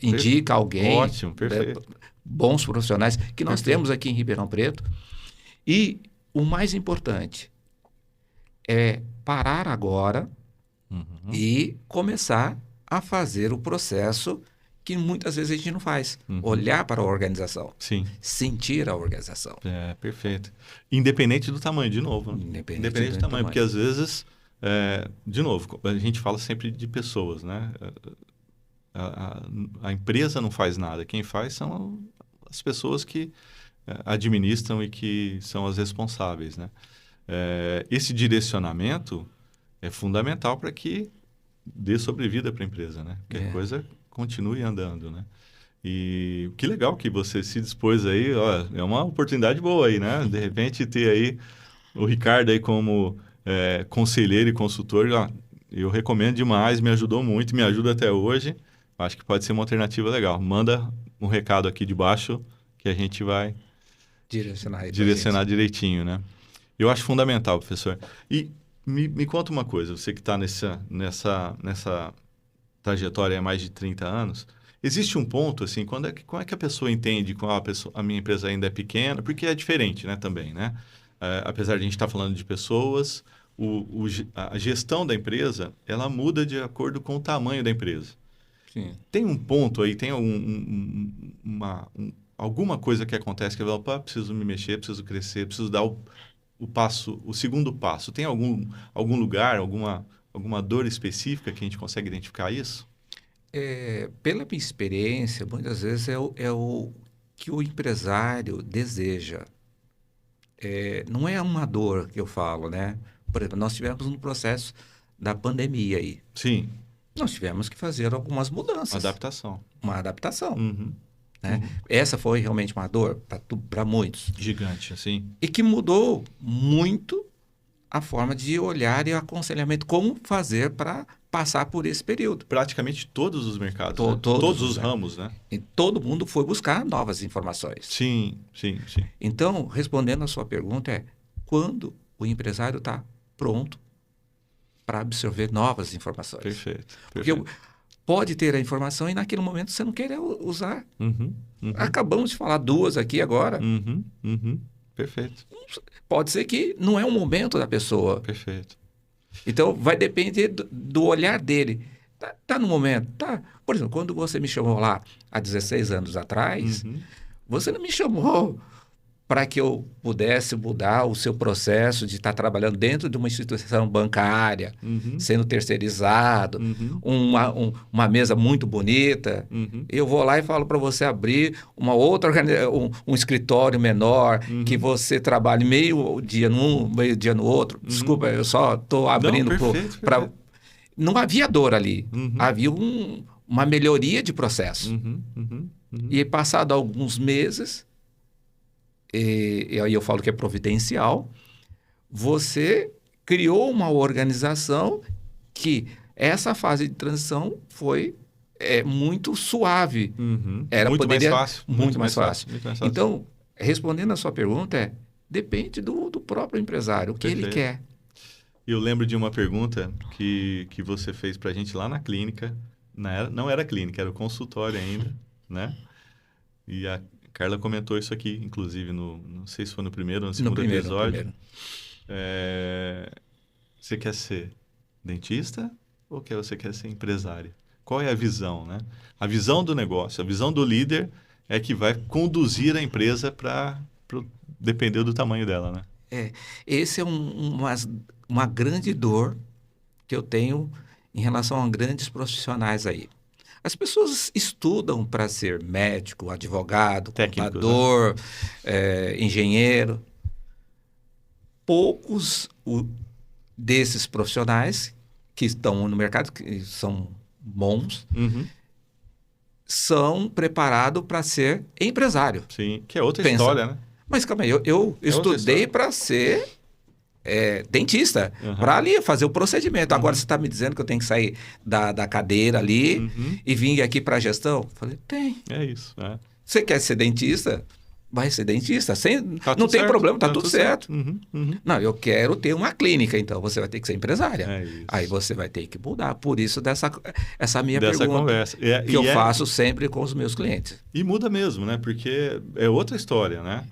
indica alguém,
Ótimo, perfeito.
bons profissionais que nós
Perfeito.
temos aqui em Ribeirão Preto. E o mais importante é parar agora e começar a fazer o processo que muitas vezes a gente não faz. Olhar para a organização.
Sim.
Sentir a organização.
Perfeito. Independente do tamanho, de novo. Né? Independente do tamanho, porque às vezes, de novo, a gente fala sempre de pessoas, né? A empresa não faz nada. Quem faz são as pessoas que administram e que são as responsáveis, né? Esse direcionamento é fundamental para que dê sobrevida para a empresa, né? Que a coisa continue andando, né? E que legal que você se dispôs aí, ó, é uma oportunidade boa aí, né? De repente ter aí o Ricardo aí como conselheiro e consultor, ó, eu recomendo demais, me ajudou muito, me ajuda até hoje. Acho que pode ser uma alternativa legal. Manda um recado aqui de baixo que a gente vai direcionar direitinho, né? Eu acho fundamental, professor. E me conta uma coisa, você que está nessa trajetória há mais de 30 anos, existe um ponto, assim, como é que a pessoa entende que a minha empresa ainda é pequena? Porque é diferente, né, também, né? Apesar de a gente estar falando de pessoas, a gestão da empresa, ela muda de acordo com o tamanho da empresa.
Sim.
Tem um ponto aí, tem alguma coisa que acontece que eu falo, preciso me mexer, preciso crescer, preciso dar o segundo passo. Tem algum lugar, alguma dor específica que a gente consegue identificar isso?
Pela minha experiência, muitas vezes é o que o empresário deseja. Não é uma dor que eu falo, né? Por exemplo, nós tivemos um processo da pandemia aí.
Sim.
Nós tivemos que fazer algumas mudanças. Uma adaptação. Né? Essa foi realmente uma dor para muitos.
Gigante, assim.
E que mudou muito a forma de olhar e aconselhamento, como fazer para passar por esse período.
Praticamente todos os mercados, né? Todos os ramos, né?
E todo mundo foi buscar novas informações.
Sim.
Então, respondendo a sua pergunta, quando o empresário está pronto para absorver novas informações.
Perfeito.
Porque pode ter a informação e naquele momento você não quer usar. Acabamos de falar duas aqui agora.
Perfeito.
Pode ser que não é o momento da pessoa.
Perfeito.
Então, vai depender do olhar dele. Tá no momento? Tá. Por exemplo, quando você me chamou lá há 16 anos atrás, você não me chamou para que eu pudesse mudar o seu processo de estar trabalhando dentro de uma instituição bancária, sendo terceirizado, uma mesa muito bonita. Eu vou lá e falo para você abrir uma outra um escritório menor, que você trabalhe meio dia num, meio dia no outro. Desculpa, eu só estou abrindo para... Não havia dor ali, havia uma melhoria de processo. E passado alguns meses... E aí eu falo que é providencial, você criou uma organização que essa fase de transição foi muito suave.
Uhum.
Muito
mais fácil.
Muito mais fácil.
Muito mais fácil.
Então, respondendo a sua pergunta, depende do próprio empresário, o que ele
Perfeito.
quer.
Eu lembro de uma pergunta que você fez para a gente lá na clínica. Não era clínica, era o consultório ainda, né? E a Carla comentou isso aqui, inclusive, não sei se foi no primeiro ou no segundo
No
episódio.
primeiro.
Você quer ser dentista ou você quer ser empresário? Qual é a visão, né? A visão do negócio, a visão do líder é que vai conduzir a empresa para depender do tamanho dela, né?
Esse é uma grande dor que eu tenho em relação a grandes profissionais aí. As pessoas estudam para ser médico, advogado,
Técnicos,
contador, engenheiro. Poucos desses profissionais que estão no mercado, que são bons,
Uhum.
são preparados para ser empresário.
Sim, que é outra
Pensa.
história, né?
Mas calma aí, eu estudei para ser dentista, para ali fazer o procedimento. Agora você está me dizendo que eu tenho que sair da cadeira ali e vir aqui para a gestão? Eu falei, tem.
É isso.
Você quer ser dentista? Vai ser dentista.
Tá
não tem
certo,
problema, tá tudo certo.
Uhum.
Não, eu quero ter uma clínica, então você vai ter que ser empresária.
É isso.
Aí você vai ter que mudar. Por isso essa minha
Dessa
pergunta
conversa.
que eu faço sempre com os meus clientes.
E muda mesmo, né? Porque é outra história, né?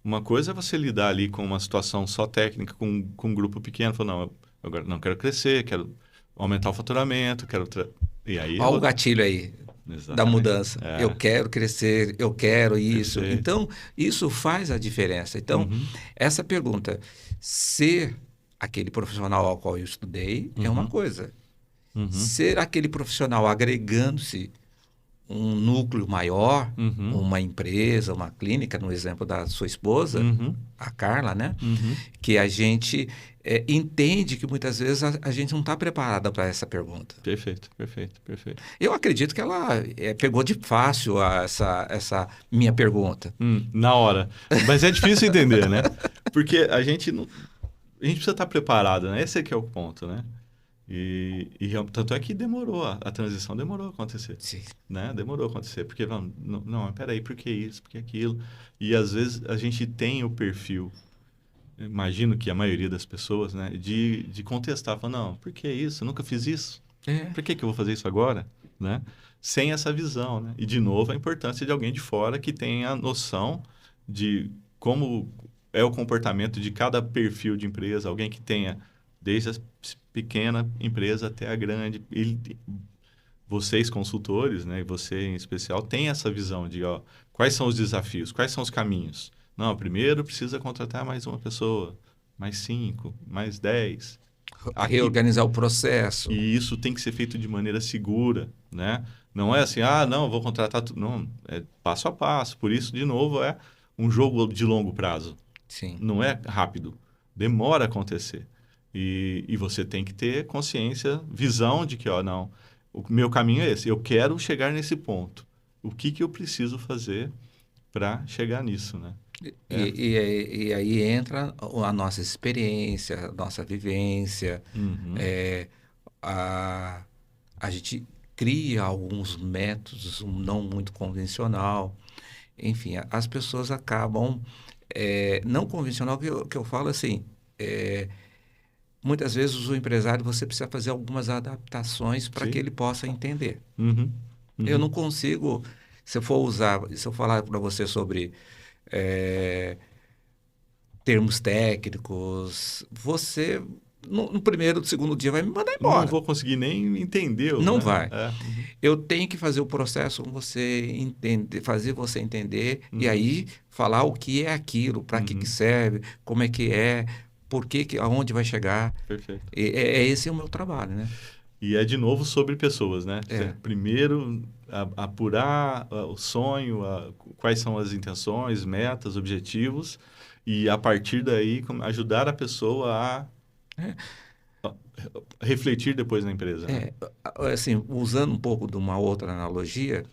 Uma coisa é você lidar ali com uma situação só técnica, com um grupo pequeno, falar, não, eu agora não quero crescer, quero aumentar o faturamento, E aí...
Olha o gatilho aí da mudança. Eu quero crescer, eu quero isso.
Perfeito.
Então, isso faz a diferença. Então, essa pergunta, ser aquele profissional ao qual eu estudei é uma coisa. Ser aquele profissional agregando-se um núcleo maior, uma empresa, uma clínica, no exemplo da sua esposa, a Carla, né? Que a gente entende que muitas vezes a gente não está preparada para essa pergunta.
Perfeito.
Eu acredito que ela pegou de fácil essa minha pergunta.
Na hora. Mas é difícil entender, né? Porque a gente precisa estar preparado, né? Esse aqui é o ponto, né? E tanto é que demorou, a transição demorou a acontecer.
Sim.
Né? Demorou a acontecer, porque não, peraí, por que isso, por que aquilo? E às vezes a gente tem o perfil, imagino que a maioria das pessoas, né, de contestar, falar, não, por que isso? Eu nunca fiz isso. Por que eu vou fazer isso agora? Né? Sem essa visão, né? E de novo a importância de alguém de fora que tenha a noção de como é o comportamento de cada perfil de empresa, alguém que tenha desde a pequena empresa até a grande. Vocês, consultores, né, e você em especial, tem essa visão de quais são os desafios, quais são os caminhos. Não, primeiro precisa contratar mais uma pessoa, mais 5, mais 10.
Reorganizar o processo.
E isso tem que ser feito de maneira segura, né? Não é assim, não, vou contratar tudo. Não, é passo a passo. Por isso, de novo, é um jogo de longo prazo.
Sim.
Não é rápido. Demora a acontecer. E você tem que ter consciência, visão de que, não, o meu caminho é esse. Eu quero chegar nesse ponto. O que eu preciso fazer para chegar nisso, né?
E aí entra a nossa experiência, a nossa vivência. A gente cria alguns métodos não muito convencional. Enfim, as pessoas acabam... não convencional, que eu falo assim... muitas vezes o empresário, você precisa fazer algumas adaptações para que ele possa entender. Eu não consigo, se eu falar para você sobre termos técnicos, você no primeiro, no segundo dia vai me mandar embora.
Não vou conseguir nem entender.
Não vai. Eu tenho que fazer o processo com você entender, fazer você entender e aí falar o que é aquilo, para que serve, como é que é, por que, aonde vai chegar.
Perfeito.
Esse é o meu trabalho, né?
E é de novo sobre pessoas, né? Primeiro, apurar o sonho, quais são as intenções, metas, objetivos, e a partir daí ajudar a pessoa a refletir depois na empresa. Né?
Assim, usando um pouco de uma outra analogia,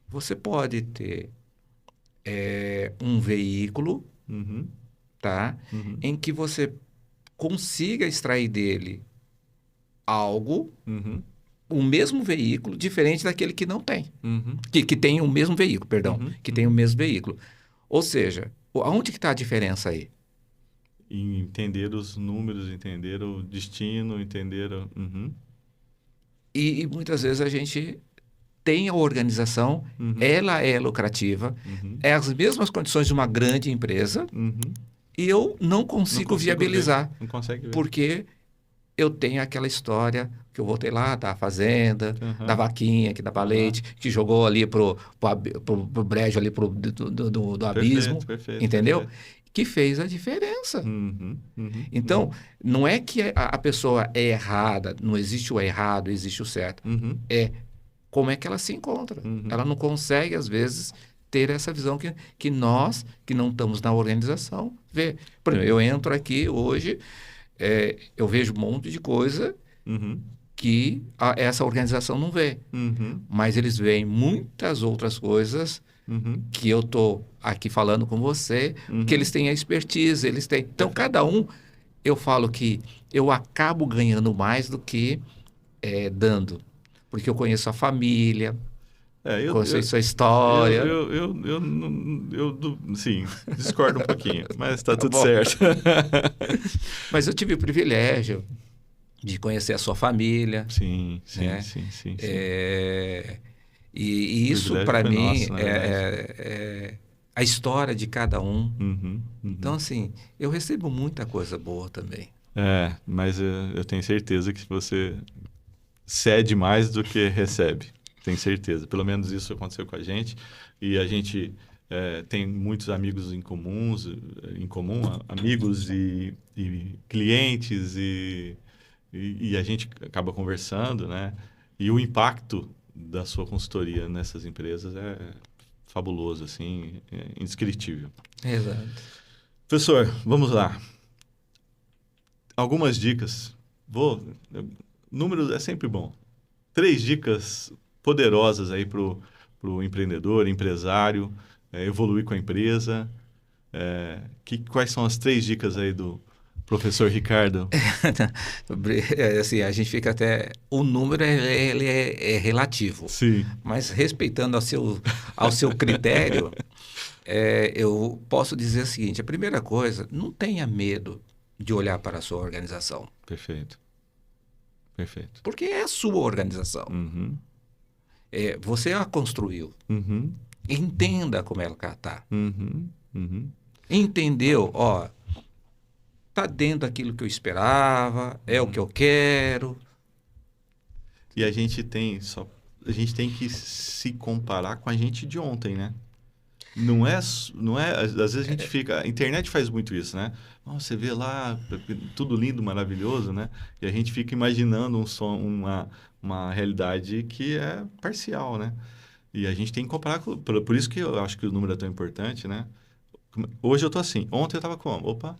você pode ter um veículo, tá? Em que você consiga extrair dele algo o mesmo veículo diferente daquele que não tem.
Uhum.
Que tem o mesmo veículo, perdão.
Uhum.
Que tem o mesmo veículo. Ou seja, aonde que está a diferença aí?
E entender os números, entender o destino, entender... Uhum.
E muitas vezes a gente tem a organização,
Uhum.
ela é lucrativa,
Uhum.
é as mesmas condições de uma grande empresa,
Uhum.
e eu não consigo viabilizar.
Não consegue ver.
Porque eu tenho aquela história que eu voltei lá da fazenda,
Uhum.
da vaquinha que dava leite, que jogou ali pro brejo ali do abismo,
Perfeito,
entendeu?
perfeito.
Que fez a diferença.
Uhum. Uhum.
Então, não é que a pessoa é errada, não existe o errado, existe o certo.
Uhum.
É como é que ela se encontra.
Uhum.
Ela não consegue, às vezes, ter essa visão que nós, que não estamos na organização, vê. Por exemplo, eu entro aqui hoje, eu vejo um monte de coisa
Uhum.
que essa organização não vê.
Uhum.
Mas eles veem muitas outras coisas
Uhum.
que eu estou aqui falando com você,
Uhum.
que eles têm a expertise, eles têm. Então, cada um, eu falo que eu acabo ganhando mais do que dando. Porque eu conheço a família, conheço a sua história.
Sim, discordo um pouquinho, mas está
Tá
tudo
bom.
certo.
Mas eu tive o privilégio de conhecer a sua família.
Sim, sim,
né?
sim.
E isso,
privilégio
para
foi
mim,
nosso, na verdade.
é a história de cada um.
Uhum, uhum.
Então, assim, eu recebo muita coisa boa também.
Mas eu tenho certeza que você cede mais do que recebe. Tenho certeza. Pelo menos isso aconteceu com a gente. E a gente tem muitos amigos em comum, amigos e clientes, e a gente acaba conversando, né? E o impacto da sua consultoria nessas empresas é fabuloso, assim, é indescritível.
Exato.
Professor, vamos lá. Algumas dicas. Número é sempre bom. 3 dicas poderosas aí para o empreendedor, empresário, evoluir com a empresa. Quais são as 3 dicas aí do professor Ricardo?
Assim, a gente fica até... O número ele é relativo.
Sim.
Mas respeitando ao seu critério, eu posso dizer o seguinte: a primeira coisa, não tenha medo de olhar para a sua organização.
Perfeito. Perfeito.
Porque é a sua organização.
Uhum.
Você a construiu.
Uhum.
Entenda como ela está.
Uhum. Uhum.
Entendeu? Ó, tá dentro daquilo que eu esperava, é o que eu quero.
E a gente tem que se comparar com a gente de ontem, né? Não é, às vezes a gente fica, a internet faz muito isso, né? Você vê lá tudo lindo, maravilhoso, né? E a gente fica imaginando uma realidade que é parcial, né? E a gente tem que comparar, por isso que eu acho que o número é tão importante, né? Hoje eu tô assim, ontem eu tava como? Opa,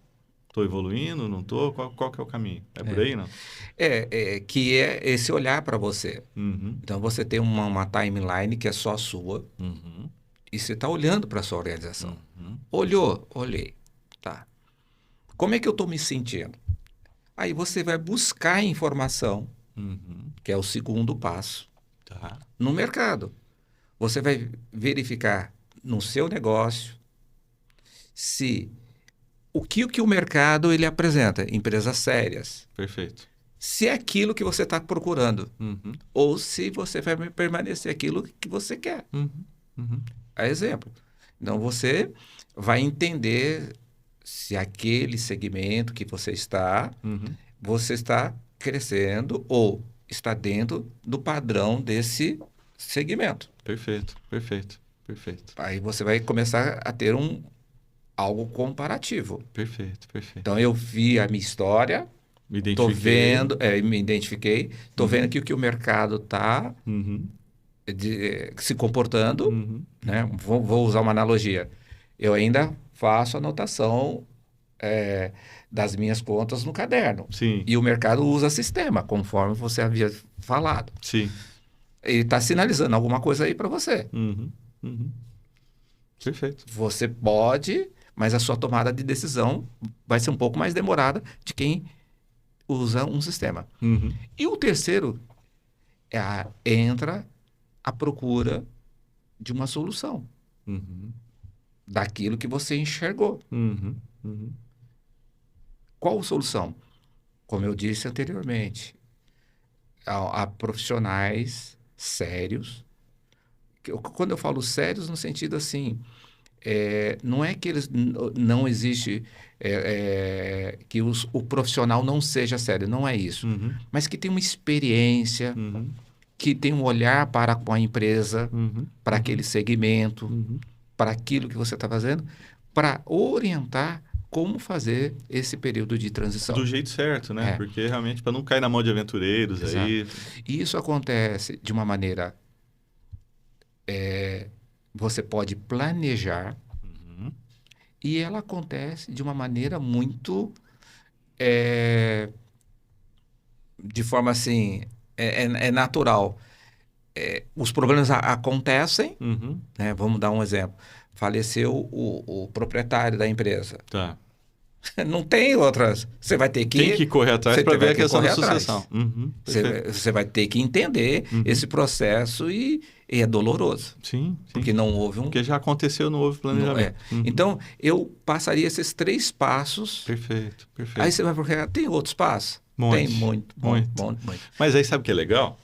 tô evoluindo, não tô? Qual que é o caminho? É por aí, não?
Que é esse olhar para você.
Uhum.
Então você tem uma timeline que é só sua.
Uhum.
E você está olhando para a sua organização.
Uhum.
Olhei. Tá. Como é que eu estou me sentindo? Aí você vai buscar informação, que é o segundo passo,
Tá.
no mercado. Você vai verificar no seu negócio se o que o mercado ele apresenta, empresas sérias.
Perfeito.
Se é aquilo que você está procurando,
Uhum.
ou se você vai permanecer aquilo que você quer.
Uhum. Uhum.
Exemplo. Então, você vai entender se aquele segmento que você está crescendo ou está dentro do padrão desse segmento.
Perfeito.
Aí você vai começar a ter algo comparativo.
Perfeito.
Então, eu vi a minha história,
Me
estou
identifiquei.
vendo, me identifiquei, estou vendo que o mercado está se comportando, né? Vou usar uma analogia. Eu ainda faço anotação das minhas contas no caderno.
Sim.
E o mercado usa sistema, conforme você havia falado.
Sim.
Ele está sinalizando alguma coisa aí para você.
Perfeito.
Você pode, mas a sua tomada de decisão vai ser um pouco mais demorada de quem usa um sistema. E o terceiro, entra a procura de uma solução
Uhum.
daquilo que você enxergou.
Uhum. Uhum.
Qual solução? Como eu disse anteriormente, há profissionais sérios. Quando eu falo sérios, no sentido assim, não é que eles não existe que o profissional não seja sério, não é isso.
Uhum.
Mas que tem uma experiência,
Uhum.
que tem um olhar para com a empresa,
Uhum.
para aquele segmento,
Uhum.
para aquilo que você está fazendo, para orientar como fazer esse período de transição.
Do jeito certo, né?
É,
Porque realmente para não cair na mão de aventureiros
exato.
aí.
E isso acontece de uma maneira, você pode planejar,
Uhum.
e ela acontece de uma maneira muito, é, de forma assim, é natural. Os problemas acontecem,
Uhum.
né? Vamos dar um exemplo. Faleceu o proprietário da empresa.
Tá.
Não tem outras. Você vai ter
Tem
que,
que correr atrás
você
para ver
vai
a
ter que
questão da
correr
sucessão.
atrás.
Uhum.
Você,
Perfeito.
você vai ter que entender
Uhum.
esse processo e é doloroso,
Sim, sim.
porque não houve
Porque já aconteceu, não houve planejamento. Uhum.
Então, eu passaria esses 3 passos.
Perfeito,
Aí
perfeito.
você vai procurar, tem outros passos? Tem
Monte,
muito,
muito.
muito.
Mas aí sabe o que é legal?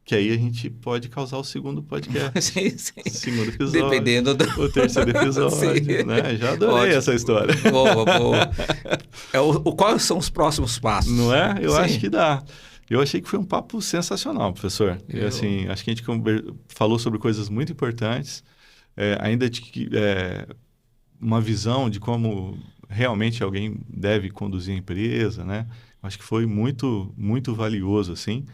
Que aí a gente pode causar o segundo podcast,
Sim, sim.
segundo episódio,
Dependendo do...
o terceiro episódio,
Sim.
né? Já adorei
Ótimo.
essa história.
Boa, boa. Quais são os próximos passos?
Não é? Eu acho
Sim.
que dá. Eu achei que foi um papo sensacional, professor. E, assim, acho que a gente falou sobre coisas muito importantes, ainda de que uma visão de como realmente alguém deve conduzir a empresa, né? Acho que foi muito, muito valioso, assim.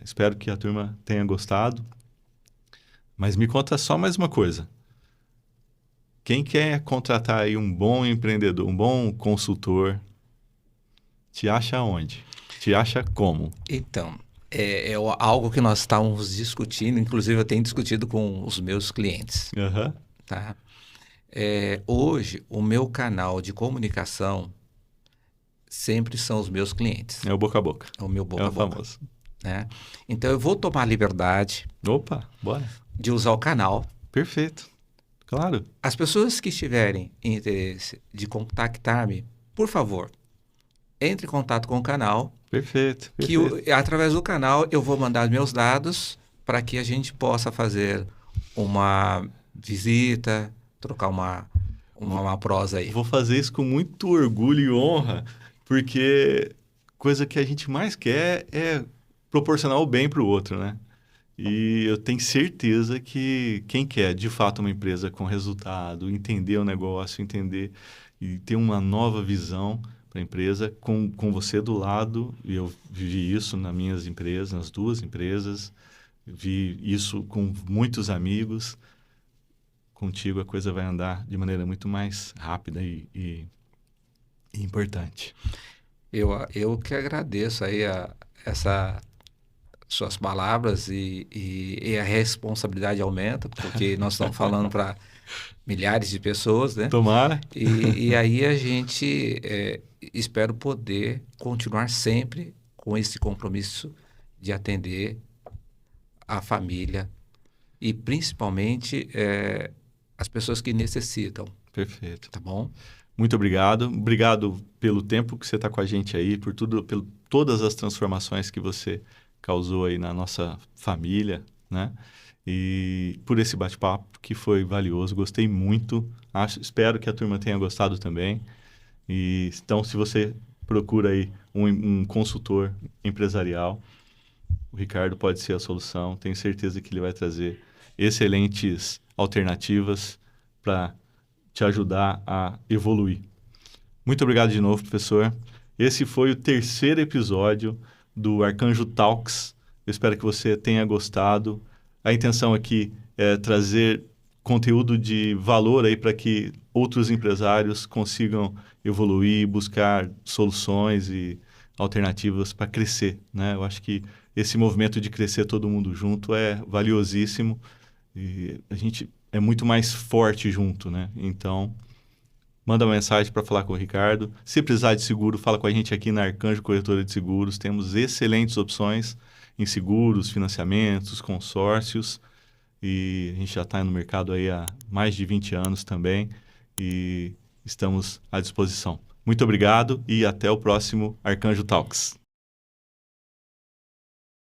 Espero que a turma tenha gostado. Mas me conta só mais uma coisa. Quem quer contratar aí um bom empreendedor, um bom consultor, te acha onde? Te acha como?
Então, algo que nós estávamos discutindo, inclusive eu tenho discutido com os meus clientes,
Aham.
tá? Hoje, o meu canal de comunicação sempre são os meus clientes,
É o boca a boca.
é o meu
É
boca a
o
boca,
famoso.
né? Então, eu vou tomar a liberdade
Opa, bora.
de usar o canal.
Perfeito. Claro.
As pessoas que tiverem interesse de contactar-me, por favor, entre em contato com o canal,
Perfeito.
que através do canal eu vou mandar meus dados para que a gente possa fazer uma visita, trocar uma prosa aí.
Vou fazer isso com muito orgulho e honra, porque coisa que a gente mais quer é proporcionar o bem para o outro, né? E eu tenho certeza que quem quer, de fato, uma empresa com resultado, entender o negócio, entender e ter uma nova visão para a empresa, com você do lado, e eu vivi isso nas minhas empresas, nas 2 empresas, vi isso com muitos amigos. Contigo a coisa vai andar de maneira muito mais rápida e importante.
Eu que agradeço aí essa suas palavras e a responsabilidade aumenta, porque nós estamos falando para milhares de pessoas, né?
Tomara.
E aí a gente espero poder continuar sempre com esse compromisso de atender a família e principalmente as pessoas que necessitam,
Perfeito.
tá bom?
Muito obrigado. Obrigado pelo tempo que você está com a gente aí, por todas as transformações que você causou aí na nossa família, né? E por esse bate-papo que foi valioso. Gostei muito. Espero que a turma tenha gostado também. Então, se você procura aí um consultor empresarial, o Ricardo pode ser a solução. Tenho certeza que ele vai trazer excelentes alternativas para te ajudar a evoluir. Muito obrigado de novo, professor. Esse foi o terceiro episódio do Arcanjo Talks. Eu espero que você tenha gostado. A intenção aqui é trazer conteúdo de valor aí para que outros empresários consigam evoluir, buscar soluções e alternativas para crescer, né? Eu acho que esse movimento de crescer todo mundo junto é valiosíssimo e a gente é muito mais forte junto, né? Então, manda uma mensagem para falar com o Ricardo. Se precisar de seguro, fala com a gente aqui na Arcanjo Corretora de Seguros. Temos excelentes opções em seguros, financiamentos, consórcios. E a gente já está no mercado aí há mais de 20 anos também e estamos à disposição. Muito obrigado e até o próximo Arcanjo Talks.